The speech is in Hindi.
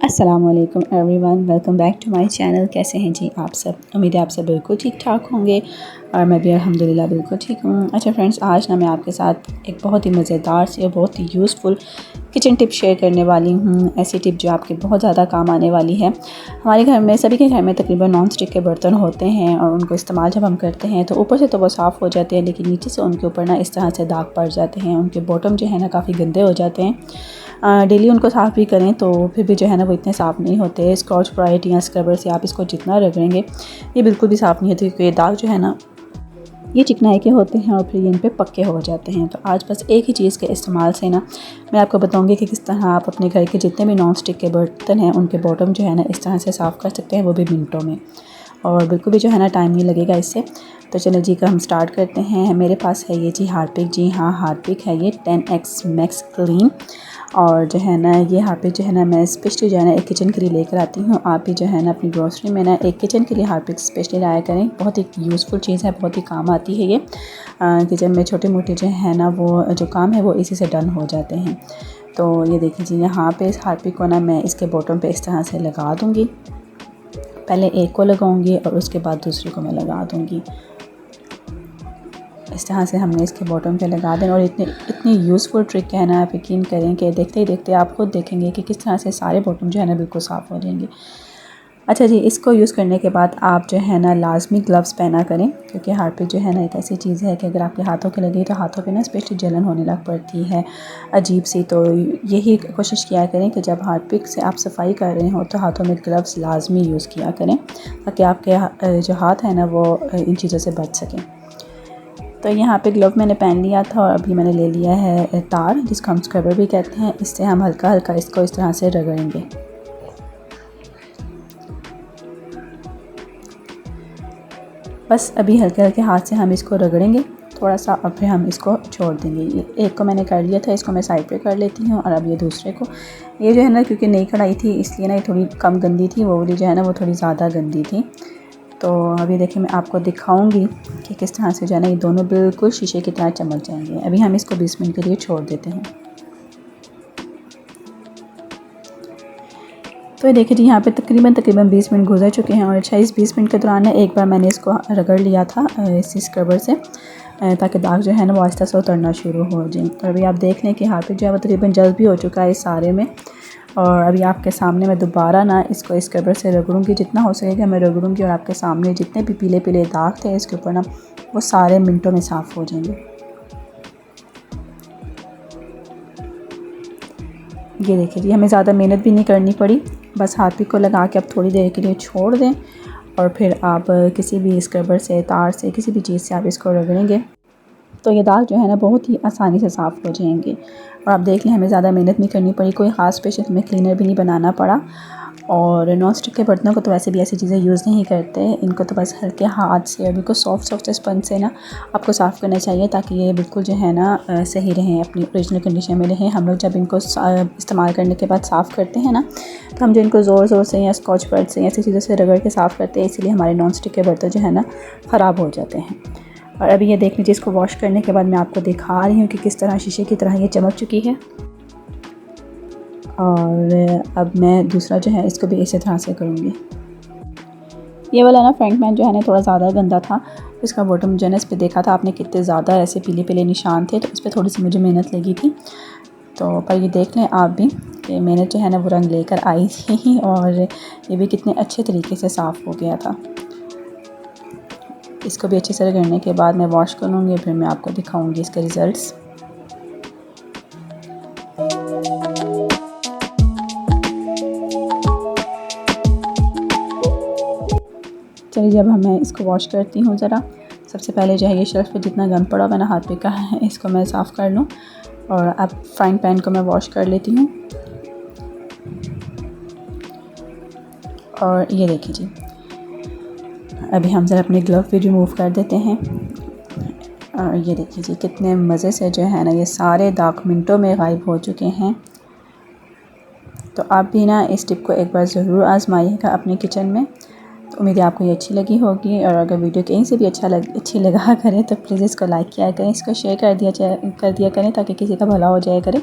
अस्सलाम वालेकुम everyone, welcome back to my channel. कैसे हैं जी आप सब? उम्मीद है आप सब बिल्कुल ठीक ठाक होंगे और मैं भी अल्हम्दुलिल्लाह बिल्कुल ठीक हूँ। अच्छा फ्रेंड्स, आज ना मैं आपके साथ एक बहुत ही मज़ेदार सी और बहुत ही यूज़फुल किचन टिप शेयर करने वाली हूँ। ऐसी टिप जो आपके बहुत ज़्यादा काम आने वाली है। हमारे घर में, सभी के घर में तकरीबन नॉन स्टिक के बर्तन होते हैं और उनको इस्तेमाल जब हम करते हैं तो ऊपर से तो वो साफ़ हो जाते हैं, लेकिन नीचे से उनके ऊपर ना इस तरह से दाग पड़ जाते हैं। उनके बॉटम जो है ना काफ़ी गंदे हो जाते हैं। डेली उनको साफ़ भी करें तो फिर भी जो है ना वो इतने साफ़ नहीं होते। स्कॉच ब्राइट या स्क्रबर से आप इसको जितना रगड़ेंगे ये बिल्कुल भी साफ़ नहीं होती, क्योंकि ये दाग जो है ना ये चिकनाई के होते हैं और फिर ये इन पे पक्के हो जाते हैं। तो आज बस एक ही चीज़ के इस्तेमाल से ना मैं आपको बताऊंगी कि किस तरह आप अपने घर के जितने भी नॉन स्टिक के बर्तन हैं उनके बॉटम जो है ना इस तरह से साफ़ कर सकते हैं, वो भी मिनटों में, और बिल्कुल भी जो है ना टाइम नहीं लगेगा इससे। तो चलो जी का हम स्टार्ट करते हैं। मेरे पास है ये जी हार्पिक, जी हाँ हार्पिक है ये 10X मैक्स क्लीन। और जो है ना ये हार्पिक जो है ना मैं स्पेशली जो है ना एक किचन के लिए लेकर आती हूँ। आप भी जो है ना अपनी ग्रोसरी में ना एक किचन के लिए हार्पिक स्पेशली लाया करें। बहुत ही यूज़फुल चीज़ है, बहुत ही काम आती है ये। किचन में छोटे मोटे जो है ना वो जो काम है वो इसी से डन हो जाते हैं। तो ये देखिए जी, यहाँ पे इस हार्पिक को ना मैं इसके बॉटम पे इस तरह से लगा दूँगी। पहले एक को लगाऊंगी और उसके बाद दूसरे को मैं लगा दूंगी। इस तरह से हमने इसके बॉटम पे लगा देना। और इतनी यूज़फुल ट्रिक है ना, आप यकीन करें कि देखते ही देखते आप खुद देखेंगे कि किस तरह से सारे बॉटम जो है ना बिल्कुल साफ़ हो जाएंगे। अच्छा जी, इसको यूज़ करने के बाद आप जो है ना लाजमी ग्लव्स पहना करें, क्योंकि हार्पिक जो है ना एक ऐसी चीज़ है कि अगर आपके हाथों के लगे तो हाथों पे ना स्पेशली जलन होने लग पड़ती है अजीब सी। तो यही कोशिश किया करें कि जब हार्पिक से आप सफाई कर रहे हो तो हाथों में ग्लव्स लाजमी यूज़ किया करें, ताकि आपके जो हाथ है ना वो इन चीज़ों से बच सकें। तो यहाँ पे ग्लव मैंने पहन लिया था और अभी मैंने ले लिया है तार, जिसको हम स्क्रबर भी कहते हैं। इससे हम हल्का हल्का इसको इस तरह से रगड़ेंगे। बस अभी हल्के हल्के हाथ से हम इसको रगड़ेंगे थोड़ा सा, और फिर हम इसको छोड़ देंगे। ये एक को मैंने कर लिया था, इसको मैं साइड पे कर लेती हूँ। और अब ये दूसरे को, ये जो है ना क्योंकि नई कढ़ाई थी इसलिए ना ये थोड़ी कम गंदी थी, वो वाली जो है ना वो थोड़ी ज़्यादा गंदी थी। तो अभी देखिए मैं आपको दिखाऊंगी कि किस तरह से जो है ना ये दोनों बिल्कुल शीशे की तरह चमक जाएंगे। अभी हम इसको 20 मिनट के लिए छोड़ देते हैं। तो ये देखिए जी, यहाँ पे तकरीबन 20 मिनट गुजर चुके हैं। और अच्छा, इस 20 मिनट के दौरान एक बार मैंने इसको रगड़ लिया था इसी स्क्रबर से, ताकि दाग जो है ना वो आहिस्ता से उतरना शुरू हो जाए। और अभी आप देख लें कि हार्पिक जो है वो तकरीबन जल्द भी हो चुका है इस सारे में। और अभी आपके सामने मैं दोबारा ना इसको स्क्रबर से रगड़ूंगी, जितना हो सकेगा मैं रगड़ूंगी। और आपके सामने जितने भी पीले पीले दाग थे इसके ऊपर ना वो सारे मिनटों में साफ़ हो जाएंगे। ये देखिए जी, हमें ज़्यादा मेहनत भी नहीं करनी पड़ी। बस हार्पिक को लगा के आप थोड़ी देर के लिए छोड़ दें और फिर आप किसी भी स्क्रबर से, तार से, किसी भी चीज़ से आप इसको रगड़ेंगे तो ये दाग जो है ना बहुत ही आसानी से साफ़ हो जाएंगे। और आप देख लें, हमें ज़्यादा मेहनत नहीं करनी पड़ी, कोई ख़ास स्पेशल हमें क्लीनर भी नहीं बनाना पड़ा। और नॉन स्टिक के बर्तनों को तो वैसे भी ऐसी चीज़ें यूज़ नहीं करते, इनको तो बस हल्के हाथ से और बिल्कुल सॉफ्ट स्पंज से ना आपको साफ़ करना चाहिए, ताकि ये बिल्कुल जो है ना सही रहें, अपनी ओरिजिनल कंडीशन में रहें। हम लोग जब इनको इस्तेमाल करने के बाद साफ़ करते हैं ना, तो हम जो इनको ज़ोर ज़ोर से या स्कॉच ब्राइट से ऐसी चीज़ों से रगड़ के साफ़ करते हैं, इसीलिए हमारे नॉन स्टिक के बर्तन जो है ना ख़राब हो जाते हैं। और अभी ये देख लीजिए, इसको वॉश करने के बाद मैं आपको दिखा रही हूँ कि किस तरह शीशे की तरह ये चमक चुकी है। और अब मैं दूसरा जो है इसको भी इसी तरह से करूँगी। ये वाला ना फ्रंट पैन जो है ना थोड़ा ज़्यादा गंदा था, इसका बॉटम जो है ना इस पर देखा था आपने कितने ज़्यादा ऐसे पीले पीले निशान थे, तो इस पर थोड़ी सी मुझे मेहनत लगी थी। तो पर ये देख लें आप भी कि मेहनत जो है ना वो रंग लेकर आई थी, और ये भी कितने अच्छे तरीके से साफ़ हो गया था। इसको भी अच्छे से रगड़ने के बाद मैं वॉश करूँगी, फिर मैं आपको दिखाऊँगी इसके रिज़ल्ट्स। चलिए जब मैं इसको वॉश करती हूँ ज़रा, सबसे पहले जो है ये शेल्फ पे जितना गंद पड़ा हुआ ना हार्पिक का है इसको मैं साफ़ कर लूँ। और अब फ्राइंग पैन को मैं वॉश कर लेती हूँ। और ये देखिए जी, अभी हम ज़रा अपने ग्लव भी रिमूव कर देते हैं। और ये देखिए जी, कितने मज़े से जो है ना ये सारे दाग मिनटों में गायब हो चुके हैं। तो आप भी ना इस टिप को एक बार ज़रूर आजमाइएगा अपने किचन में। तो उम्मीद है आपको ये अच्छी लगी होगी। और अगर वीडियो कहीं से भी अच्छी लगा करें तो प्लीज़ इसको लाइक किया करें, इसको शेयर कर दिया करें, ताकि किसी का भला हो जाया करे।